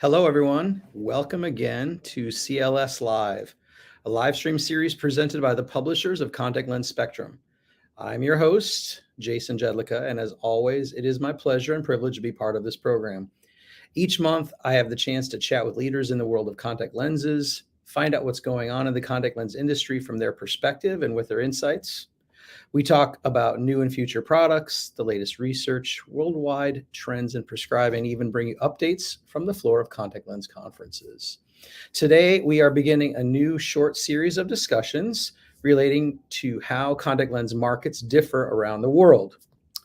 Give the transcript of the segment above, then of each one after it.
Hello, everyone. Welcome again to CLS Live, a live stream series presented by the publishers of Contact Lens Spectrum. I'm your host, Jason Jedlicka, and as always, it is my pleasure and privilege to be part of this program. Each month, I have the chance to chat with leaders in the world of contact lenses, find out what's going on in the contact lens industry from their perspective and with their insights. We talk about new and future products, the latest research, worldwide trends in prescribing, even bring you updates from the floor of contact lens conferences. Today, we are beginning a new short series of discussions relating to how contact lens markets differ around the world.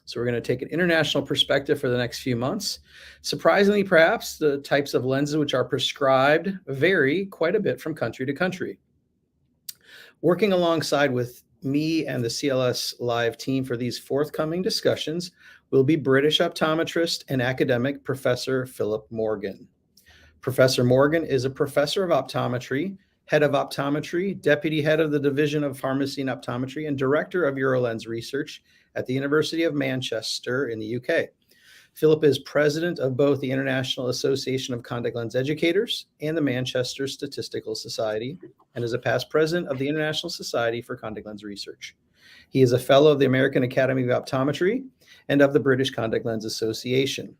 So we're going to take an international perspective for the next few months. Surprisingly, perhaps, the types of lenses which are prescribed vary quite a bit from country to country. Working alongside with me and the CLS Live team for these forthcoming discussions will be British optometrist and academic Professor Philip Morgan. Professor Morgan is a professor of optometry, head of optometry, deputy head of the Division of Pharmacy and Optometry, and director of Eurolens Research at the University of Manchester in the UK. Philip is president of both the International Association of Contact Lens Educators and the Manchester Statistical Society, and is a past president of the International Society for Contact Lens Research. He is a fellow of the American Academy of Optometry and of the British Contact Lens Association,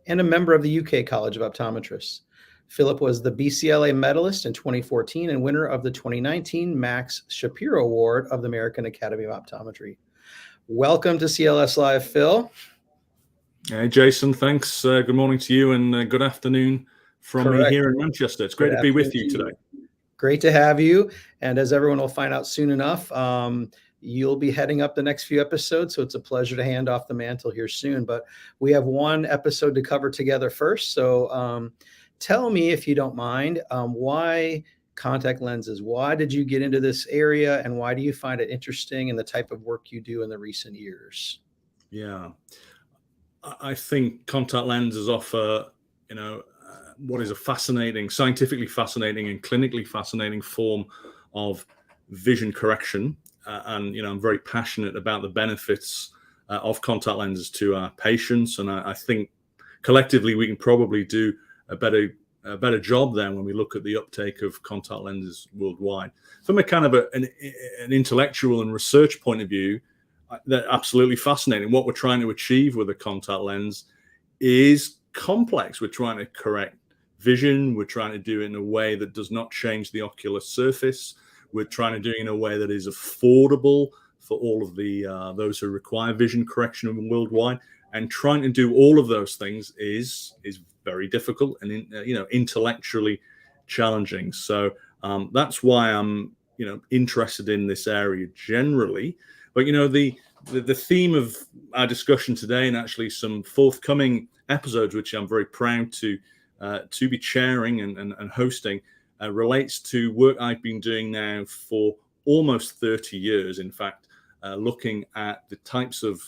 and a member of the UK College of Optometrists. Philip was the BCLA medalist in 2014 and winner of the 2019 Max Shapiro Award of the American Academy of Optometry. Welcome to CLS Live, Phil. Hey, Jason, thanks. Good morning to you and good afternoon from me here in Manchester. It's great to be with you today. Great to have you. And as everyone will find out soon enough, you'll be heading up the next few episodes. So it's a pleasure to hand off the mantle here soon. But we have one episode to cover together first. So tell me, if you don't mind, why contact lenses? Why did you get into this area? And why do you find it interesting in the type of work you do in the recent years? Yeah. I think contact lenses offer, what is a fascinating, scientifically fascinating and clinically fascinating form of vision correction. And I'm very passionate about the benefits of contact lenses to our patients. And I think collectively we can probably do a better job then when we look at the uptake of contact lenses worldwide. From a kind of an intellectual and research point of view, they're absolutely fascinating. What we're trying to achieve with a contact lens is complex. We're trying to correct vision. We're trying to do it in a way that does not change the ocular surface. We're trying to do it in a way that is affordable for all of the those who require vision correction worldwide. And trying to do all of those things is very difficult and intellectually challenging. So that's why I'm interested in this area generally. But the theme of our discussion today, and actually some forthcoming episodes, which I'm very proud to be chairing and hosting, relates to work I've been doing now for almost 30 years. In fact, looking at the types of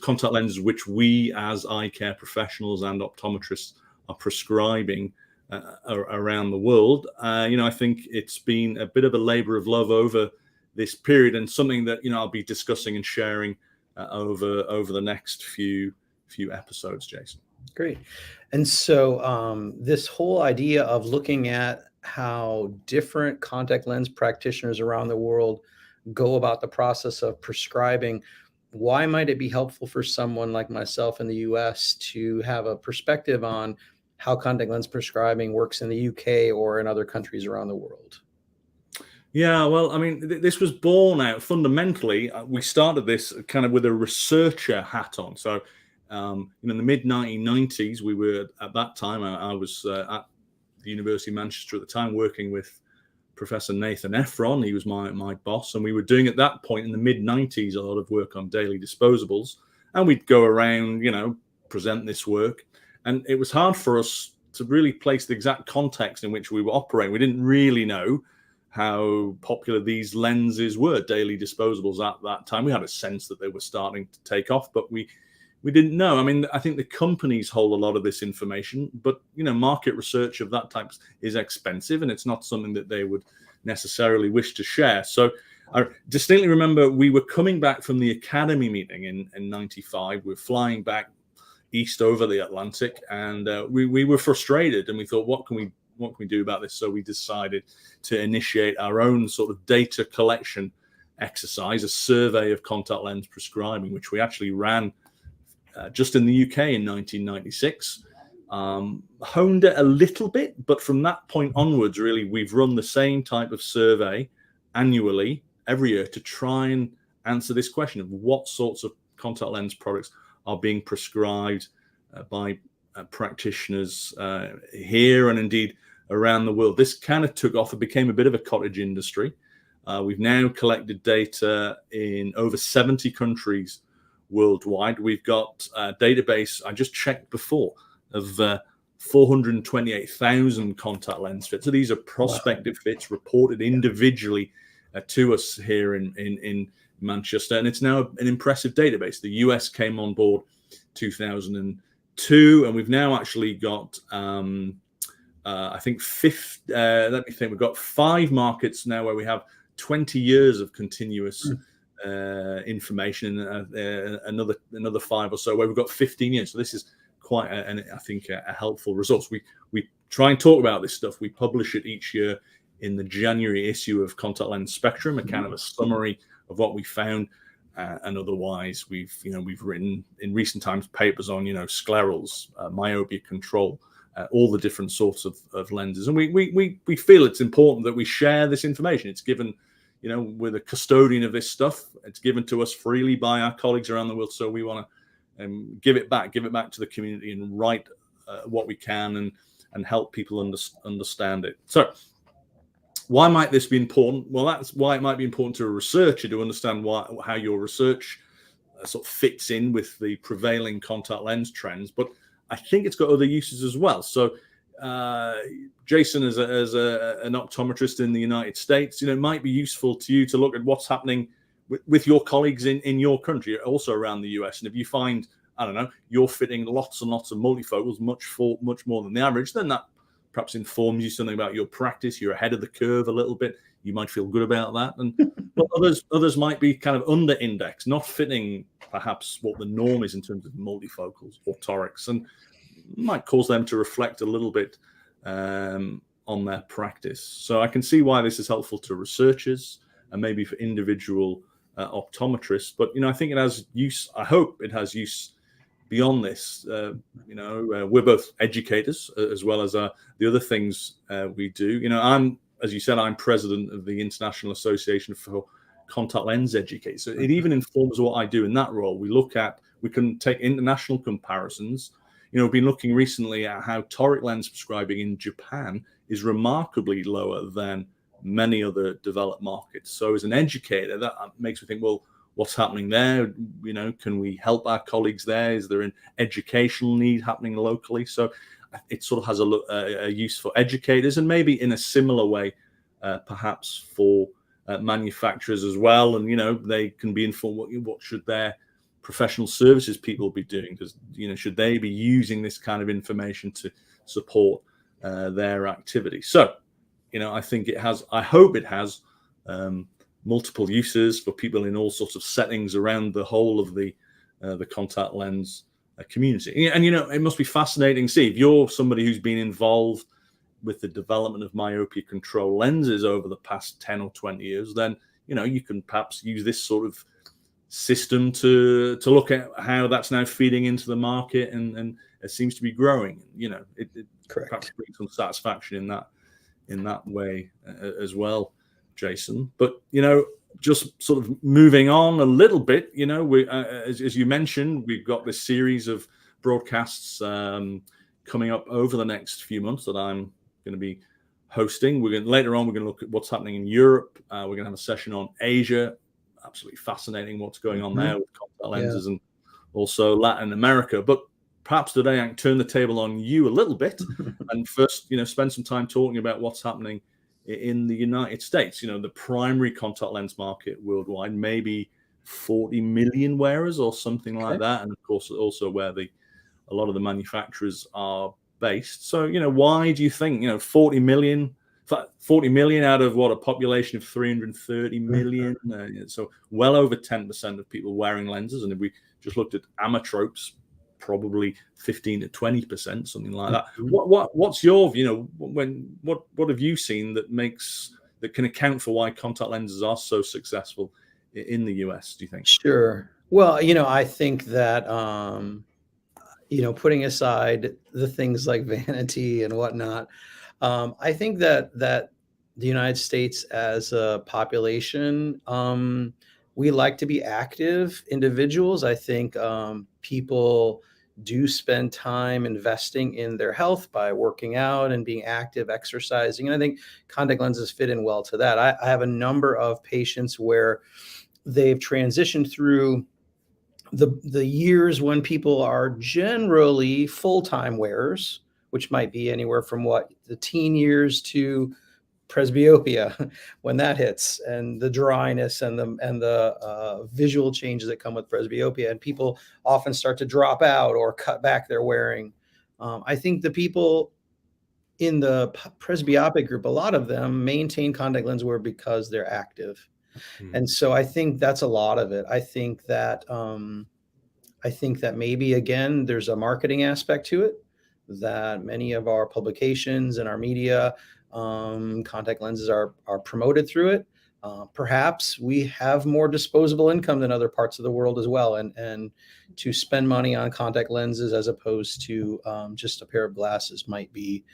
contact lenses which we as eye care professionals and optometrists are prescribing around the world. I think it's been a bit of a labor of love over this period, and something that I'll be discussing and sharing over the next few episodes, Jason. Great. And so this whole idea of looking at how different contact lens practitioners around the world go about the process of prescribing, why might it be helpful for someone like myself in the US to have a perspective on how contact lens prescribing works in the UK or in other countries around the world? Yeah, well, I mean, this was born out fundamentally. We started this kind of with a researcher hat on. So, in the mid 1990s, we were at that time. I was at the University of Manchester at the time, working with Professor Nathan Ephron. He was my boss, and we were doing at that point in the mid 90s a lot of work on daily disposables, and we'd go around, present this work, and it was hard for us to really place the exact context in which we were operating. We didn't really know how popular these lenses were, daily disposables at that time. We had a sense that they were starting to take off, but we didn't know. I mean, I think the companies hold a lot of this information, but market research of that type is expensive, and it's not something that they would necessarily wish to share. So I distinctly remember we were coming back from the Academy meeting in 95. We're flying back east over the Atlantic, and we were frustrated, and we thought, what can we do about this? So we decided to initiate our own sort of data collection exercise, a survey of contact lens prescribing, which we actually ran just in the UK in 1996. Honed it a little bit, but from that point onwards, really, we've run the same type of survey annually every year to try and answer this question of what sorts of contact lens products are being prescribed by practitioners here and indeed around the world. This kind of took off. It became a bit of a cottage industry. We've now collected data in over 70 countries worldwide. We've got a database, I just checked before, of 428,000 contact lens fits. So these are prospective fits reported individually to us here in Manchester, and it's now an impressive database. The US came on board 2002, and we've now actually got I think let me think, we've got 5 markets now where we have 20 years of continuous information, and another 5 or so where we've got 15 years. So this is quite I think a helpful resource. We try and talk about this stuff. We publish it each year in the January issue of Contact Lens Spectrum, a kind of a summary of what we found, and otherwise we've written in recent times papers on sclerals, myopia control, all the different sorts of lenses, and we feel it's important that we share this information. It's given, we're the custodian of this stuff. It's given to us freely by our colleagues around the world, so we want to give it back to the community and write what we can and help people understand it. So why might this be important? Well, that's why it might be important to a researcher to understand how your research sort of fits in with the prevailing contact lens trends. But I think it's got other uses as well. So Jason, as an optometrist in the United States, it might be useful to you to look at what's happening with your colleagues in your country, also around the US. And if you find, I don't know, you're fitting lots and lots of multifocals, much more than the average, then that perhaps informs you something about your practice. You're ahead of the curve a little bit. You might feel good about that. And but others might be kind of under indexed, not fitting perhaps what the norm is in terms of multifocals or torics, and might cause them to reflect a little bit on their practice. So I can see why this is helpful to researchers and maybe for individual optometrists. But I think it has use. I hope it has use beyond this. We're both educators as well as the other things we do. As you said, I'm president of the International Association for Contact Lens Educators. So it even informs what I do in that role. We can take international comparisons. We've been looking recently at how toric lens prescribing in Japan is remarkably lower than many other developed markets. So as an educator, that makes me think, well, what's happening there? Can we help our colleagues there? Is there an educational need happening locally? So it sort of has a use for educators, and maybe in a similar way, perhaps for manufacturers as well. And they can be informed what should their professional services people be doing? Because should they be using this kind of information to support their activity? So I think it has. I hope it has multiple uses for people in all sorts of settings around the whole of the contact lens community. And it must be fascinating to see if you're somebody who's been involved with the development of myopia control lenses over the past 10 or 20 years, then you can perhaps use this sort of system to look at how that's now feeding into the market, and it seems to be growing. It perhaps brings some satisfaction in that way as well, Jason. But just sort of moving on a little bit, we as you mentioned, we've got this series of broadcasts coming up over the next few months that I'm going to be hosting. Later on, we're going to look at what's happening in Europe. We're going to have a session on Asia. Absolutely fascinating what's going on there with contact lenses, and also Latin America. But perhaps today I can turn the table on you a little bit and first, spend some time talking about what's happening in the United States. The primary contact lens market worldwide, maybe 40 million wearers or something like that. And of course, also where a lot of the manufacturers are based. So, why do you think, 40 million out of what, a population of 330 million? So well over 10% of people wearing lenses. And if we just looked at ametropes, probably 15 to 20%, something like that. Mhm. What's your, what have you seen that can account for why contact lenses are so successful in the US, do you think? Sure. Well, I think that, putting aside the things like vanity and whatnot, I think that the United States as a population, we like to be active individuals. I think people do spend time investing in their health by working out and being active, exercising. And I think contact lenses fit in well to that. I have a number of patients where they've transitioned through the years when people are generally full-time wearers, which might be anywhere from the teen years to presbyopia when that hits, and the dryness and the visual changes that come with presbyopia, and people often start to drop out or cut back their wearing. I think the people in the presbyopic group, a lot of them maintain contact lens wear because they're active. Mm. And so I think that's a lot of it. I think that maybe again, there's a marketing aspect to it, that many of our publications and our media, contact lenses are promoted through it. Perhaps we have more disposable income than other parts of the world as well, and to spend money on contact lenses as opposed to just a pair of glasses might be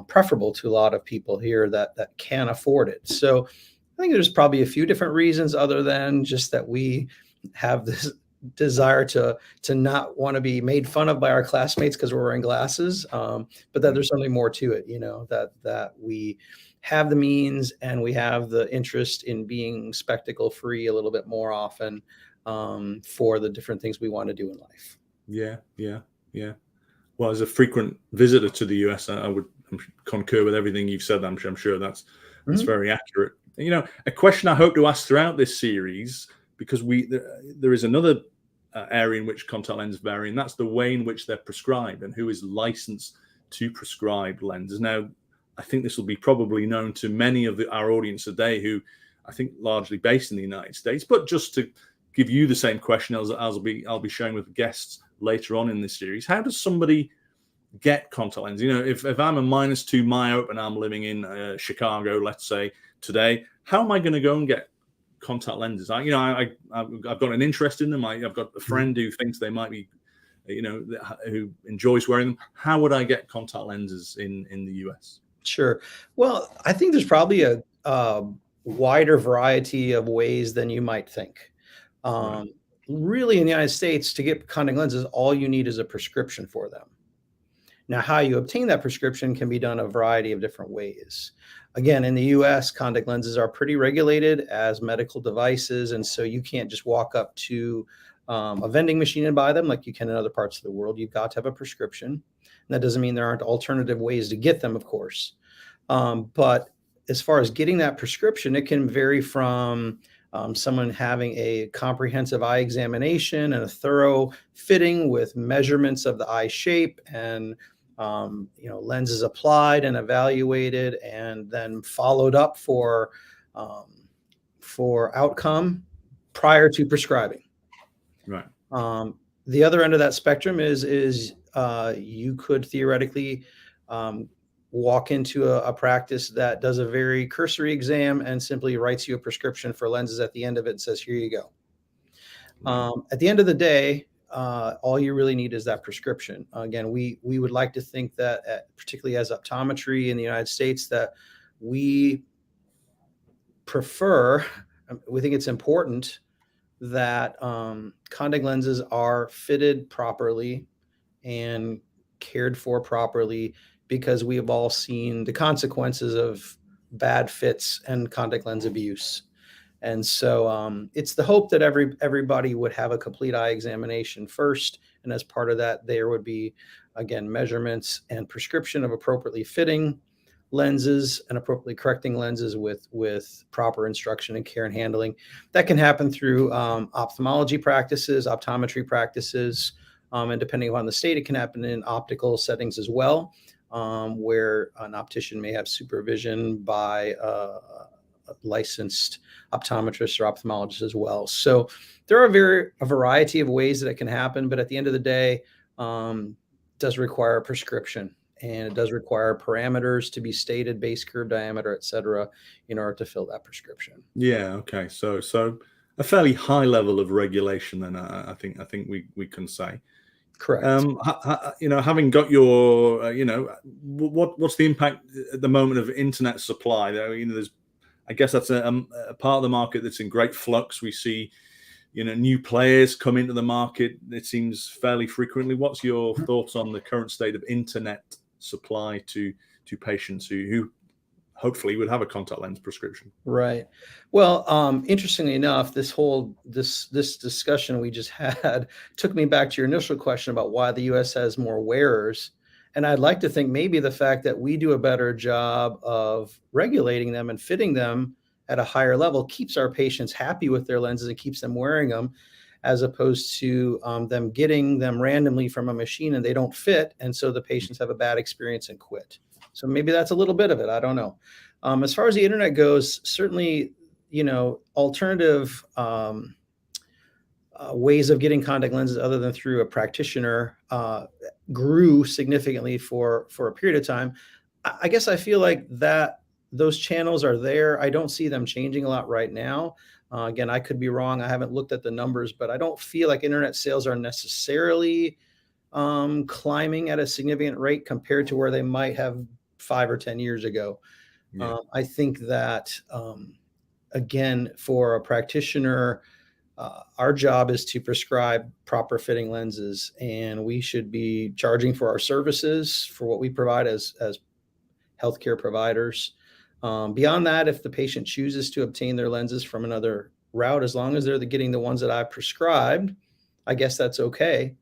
preferable to a lot of people here that can afford it. So I think there's probably a few different reasons other than just that we have this desire to not want to be made fun of by our classmates because we're wearing glasses, but that there's something more to it, that we have the means and we have the interest in being spectacle free a little bit more often, for the different things we want to do in life. Yeah. Well, as a frequent visitor to the US, I would concur with everything you've said. I'm sure that's Mhm. very accurate. A question I hope to ask throughout this series, because there is another area in which contact lenses vary, and that's the way in which they're prescribed and who is licensed to prescribe lenses. Now, I think this will be probably known to many of our audience today, who I think largely based in the United States. But just to give you the same question as I'll be sharing with guests later on in this series, how does somebody get contact lenses? If I'm a -2 myope and I'm living in Chicago, let's say today, how am I going to go and get contact lenses? I've got an interest in them. I've got a friend who thinks they might be, who enjoys wearing them. How would I get contact lenses in the US? Sure. Well, I think there's probably a wider variety of ways than you might think. Right. Um, Really, in the United States, to get contact lenses, all you need is a prescription for them. Now, how you obtain that prescription can be done a variety of different ways. Again, in the US, contact lenses are pretty regulated as medical devices, and so you can't just walk up to a vending machine and buy them like you can in other parts of the world. You've got to have a prescription. And that doesn't mean there aren't alternative ways to get them, of course. But as far as getting that prescription, it can vary from someone having a comprehensive eye examination and a thorough fitting with measurements of the eye shape and lenses applied and evaluated and then followed up for outcome prior to prescribing. Right. The other end of that spectrum is you could theoretically walk into a practice that does a very cursory exam and simply writes you a prescription for lenses at the end of it and says, here you go. At the end of the day, all you really need is that prescription. Again, we would like to think that, particularly as optometry in the United States, that we think it's important that contact lenses are fitted properly and cared for properly, because we have all seen the consequences of bad fits and contact lens abuse. And so it's the hope that everybody would have a complete eye examination first. And as part of that, there would be, again, measurements and prescription of appropriately fitting lenses and appropriately correcting lenses with proper instruction and care and handling. That can happen through ophthalmology practices, optometry practices, and depending upon the state, it can happen in optical settings as well, where an optician may have supervision by a licensed optometrist or ophthalmologist as well. So there are a variety of ways that it can happen, but at the end of the day, does require a prescription, and it does require parameters to be stated, base curve diameter, et cetera, in order to fill that prescription. Yeah. Okay. So a fairly high level of regulation, then I think we can say. Correct. Having got your, what's the impact at the moment of internet supply? There's, I guess that's a part of the market that's in great flux. We see, new players come into the market, it seems, fairly frequently. What's your thoughts on the current state of internet supply to patients who hopefully would have a contact lens prescription? Right. Well, interestingly enough, this discussion we just had took me back to your initial question about why the U.S. has more wearers, and I'd like to think maybe the fact that we do a better job of regulating them and fitting them at a higher level keeps our patients happy with their lenses and keeps them wearing them, as opposed to them getting them randomly from a machine and they don't fit, and so the patients have a bad experience and quit. So maybe that's a little bit of it. I don't know. As far as the internet goes, certainly, alternative ways of getting contact lenses other than through a practitioner grew significantly for a period of time. I guess I feel like that those channels are there. I don't see them changing a lot right now. Again, I could be wrong. I haven't looked at the numbers, but I don't feel like internet sales are necessarily climbing at a significant rate compared to where they might have 5 or 10 years ago. Yeah. I think that, again, for a practitioner, our job is to prescribe proper fitting lenses, and we should be charging for our services for what we provide as healthcare providers. Beyond that, if the patient chooses to obtain their lenses from another route, as long as they're getting the ones that I've prescribed, I guess that's okay.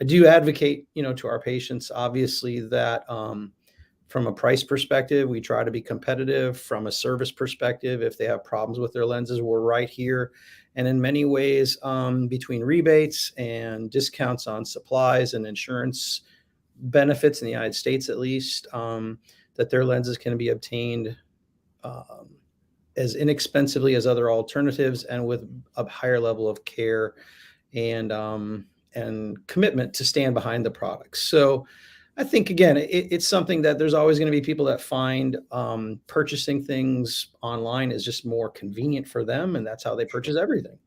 I do advocate, to our patients, obviously, that from a price perspective, we try to be competitive. From a service perspective, if they have problems with their lenses, we're right here. And in many ways, between rebates and discounts on supplies and insurance benefits in the United States, at least, that their lenses can be obtained as inexpensively as other alternatives and with a higher level of care and commitment to stand behind the products. So I think, again, it's something that there's always going to be people that find purchasing things online is just more convenient for them, and that's how they purchase everything.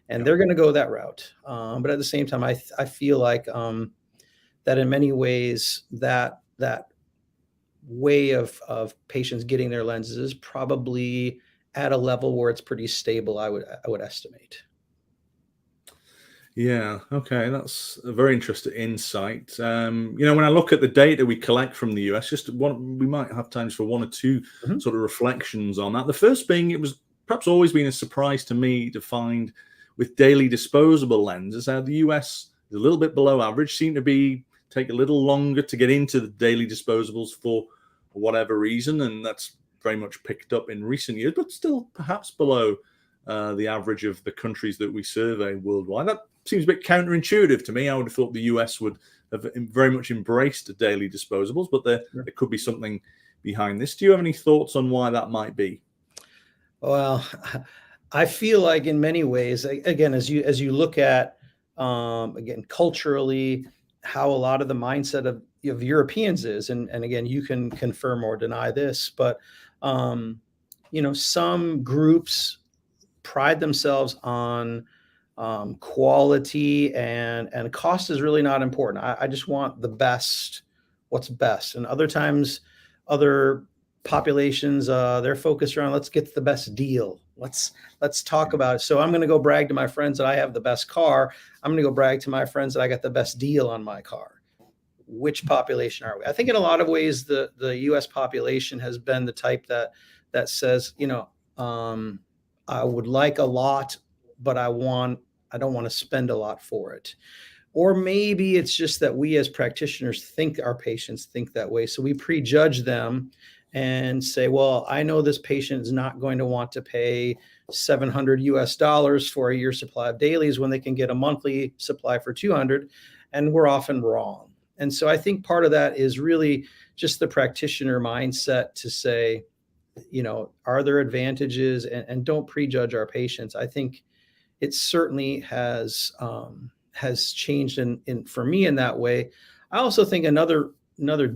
And they're going to go that route. But at the same time, I feel like that in many ways that way of patients getting their lenses is probably at a level where it's pretty stable, I would estimate. Yeah. Okay. That's a very interesting insight. When I look at the data we collect from the US, we might have times for one or two Mhm. sort of reflections on that. The first being, it was perhaps always been a surprise to me to find with daily disposable lenses how the US is a little bit below average, seem to take a little longer to get into the daily disposables for whatever reason, and that's very much picked up in recent years, but still perhaps below the average of the countries that we survey worldwide. That seems a bit counterintuitive to me. I would have thought the US would have very much embraced daily disposables, but there could be something behind this. Do you have any thoughts on why that might be? Well, I feel like in many ways, again, as you look at again culturally, how a lot of the mindset of Europeans is, and again, you can confirm or deny this, but some groups pride themselves on quality, and cost is really not important. I just want the best, what's best. And other times, other populations, they're focused around, let's get the best deal. Let's talk about it. So I'm going to go brag to my friends that I have the best car. I'm going to go brag to my friends that I got the best deal on my car. Which population are we? I think in a lot of ways, the U.S. population has been the type that says, I would like a lot, but I don't want to spend a lot for it. Or maybe it's just that we as practitioners think our patients think that way. So we prejudge them and say, well, I know this patient is not going to want to pay $700 for a year supply of dailies when they can get a monthly supply for 200. And we're often wrong. And so I think part of that is really just the practitioner mindset to say, are there advantages, and don't prejudge our patients. I think it certainly has has changed in for me in that way. I also think another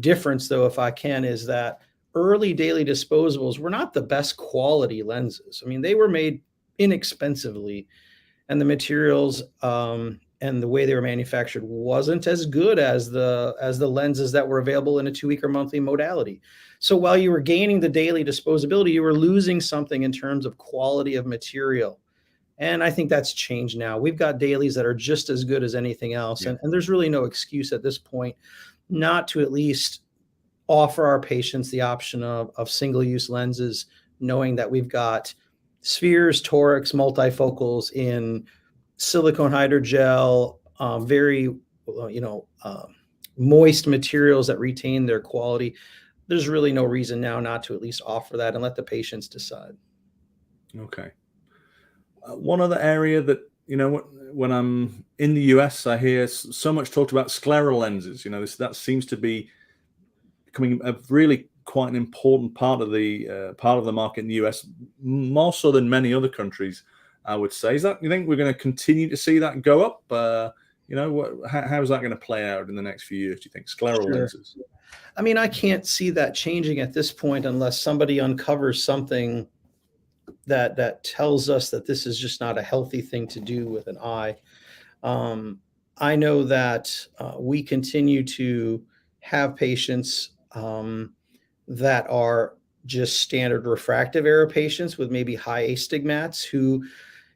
difference, though, if I can, is that early daily disposables were not the best quality lenses. I mean, they were made inexpensively, and the materials and the way they were manufactured wasn't as good as the lenses that were available in a 2-week or monthly modality. So while you were gaining the daily disposability, you were losing something in terms of quality of material. And I think that's changed now. We've got dailies that are just as good as anything else. Yeah. And there's really no excuse at this point not to at least offer our patients the option of single-use lenses, knowing that we've got spheres, torics, multifocals in silicone hydrogel, very moist materials that retain their quality. There's really no reason now not to at least offer that and let the patients decide. Okay. One other area that, when I'm in the US, I hear so much talked about scleral lenses. That seems to be becoming a really quite an important part of the market in the US, more so than many other countries, I would say. You think we're going to continue to see that go up? How is that going to play out in the next few years, do you think, scleral lenses? I mean, I can't see that changing at this point unless somebody uncovers something that tells us that this is just not a healthy thing to do with an eye. I know that we continue to have patients that are just standard refractive error patients with maybe high astigmats who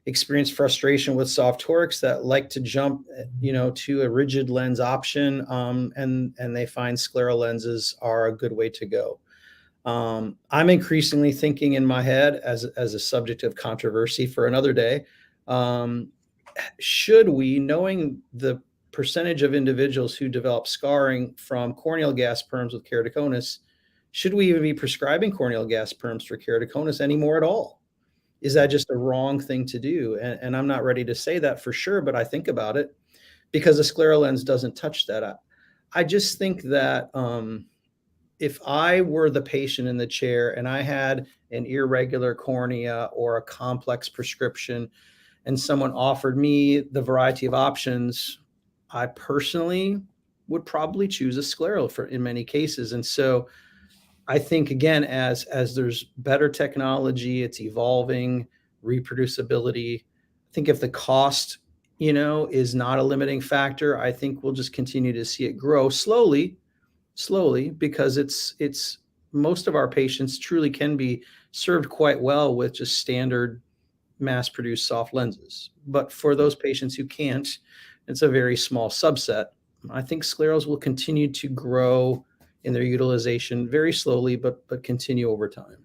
experience frustration with soft torics that like to jump, to a rigid lens option, and they find scleral lenses are a good way to go. I'm increasingly thinking in my head as a subject of controversy for another day. Should we, knowing the percentage of individuals who develop scarring from corneal gas perms with keratoconus, should we even be prescribing corneal gas perms for keratoconus anymore at all? Is that just a wrong thing to do? And I'm not ready to say that for sure, but I think about it because a scleral lens doesn't touch that. I just think that if I were the patient in the chair and I had an irregular cornea or a complex prescription and someone offered me the variety of options, I personally would probably choose a scleral in many cases. And so I think, again, as there's better technology, it's evolving, reproducibility. I think if the cost, is not a limiting factor, I think we'll just continue to see it grow slowly, because it's most of our patients truly can be served quite well with just standard mass-produced soft lenses. But for those patients who can't, it's a very small subset. I think sclerals will continue to grow in their utilization very slowly, but continue over time.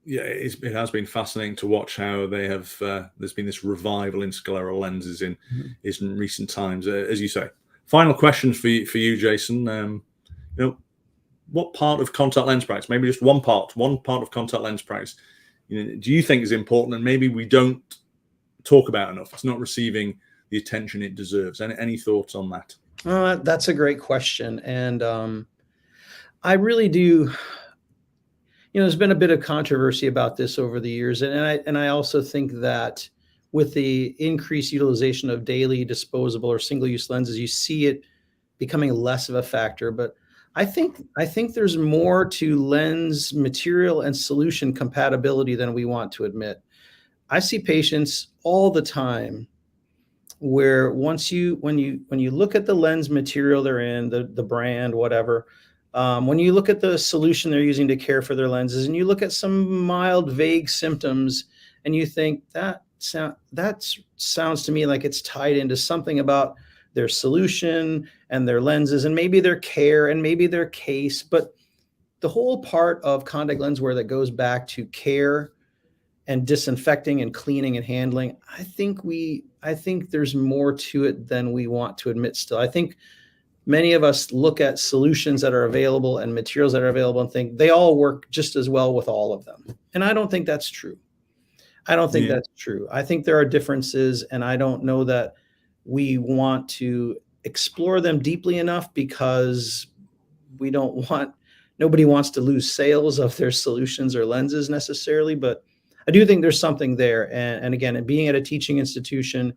Yeah, it has been fascinating to watch how they have. There's been this revival in scleral lenses in recent times, as you say. Final question for you, Jason. What part of contact lens practice, maybe just one part of contact lens practice, do you think is important and maybe we don't talk about enough? It's not receiving the attention it deserves. Any thoughts on that? That's a great question, and I really do. There's been a bit of controversy about this over the years, and I also think that with the increased utilization of daily disposable or single-use lenses, you see it becoming less of a factor. But I think there's more to lens material and solution compatibility than we want to admit. I see patients all the time where when you look at the lens material they're in, the brand, whatever, when you look at the solution they're using to care for their lenses, and you look at some mild, vague symptoms, and you think that sounds to me like it's tied into something about their solution and their lenses, and maybe their care and maybe their case. But the whole part of contact lens wear that goes back to care and disinfecting and cleaning and handling, I think there's more to it than we want to admit still. I think many of us look at solutions that are available and materials that are available and think they all work just as well with all of them. And I don't think that's true. That's true. I think there are differences, and I don't know that we want to explore them deeply enough because nobody wants to lose sales of their solutions or lenses necessarily. But I do think there's something there. And again, being at a teaching institution,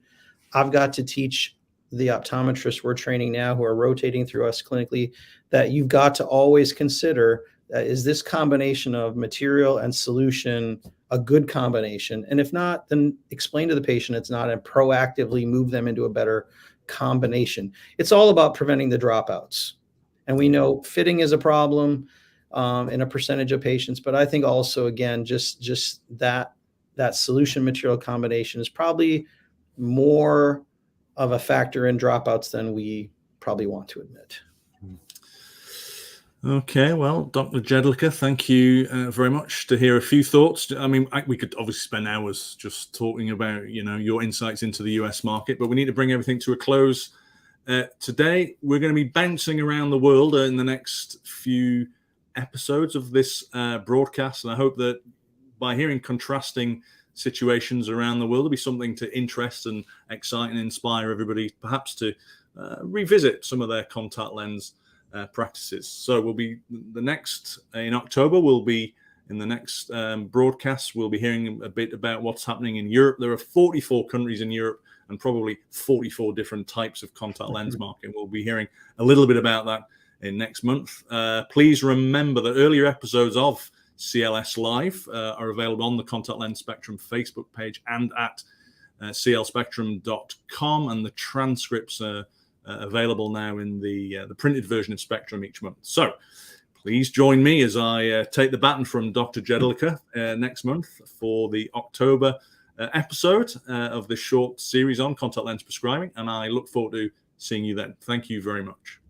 I've got to teach the optometrists we're training now who are rotating through us clinically, that you've got to always consider, is this combination of material and solution a good combination? And if not, then explain to the patient it's not, and proactively move them into a better combination. It's all about preventing the dropouts. And we know fitting is a problem in a percentage of patients, but I think also, again, just that solution material combination is probably more of a factor in dropouts than we probably want to admit. Okay, well, Dr. Jedlicka, thank you very much to hear a few thoughts. I mean, we could obviously spend hours just talking about, your insights into the US market, but we need to bring everything to a close. Today, we're going to be bouncing around the world in the next few episodes of this broadcast, and I hope that by hearing contrasting situations around the world, there'll be something to interest and excite and inspire everybody, perhaps to revisit some of their contact lens practices. So we'll be in October. We'll be in the next broadcast. We'll be hearing a bit about what's happening in Europe. There are 44 countries in Europe and probably 44 different types of contact lens market. We'll be hearing a little bit about that in next month. Please remember that earlier episodes of CLS Live are available on the Contact Lens Spectrum Facebook page and at clspectrum.com, and the transcripts are available now in the printed version of Spectrum each month. So please join me as I take the baton from Dr. Jedlicka next month for the October episode of this short series on contact lens prescribing, and I look forward to seeing you then. Thank you very much.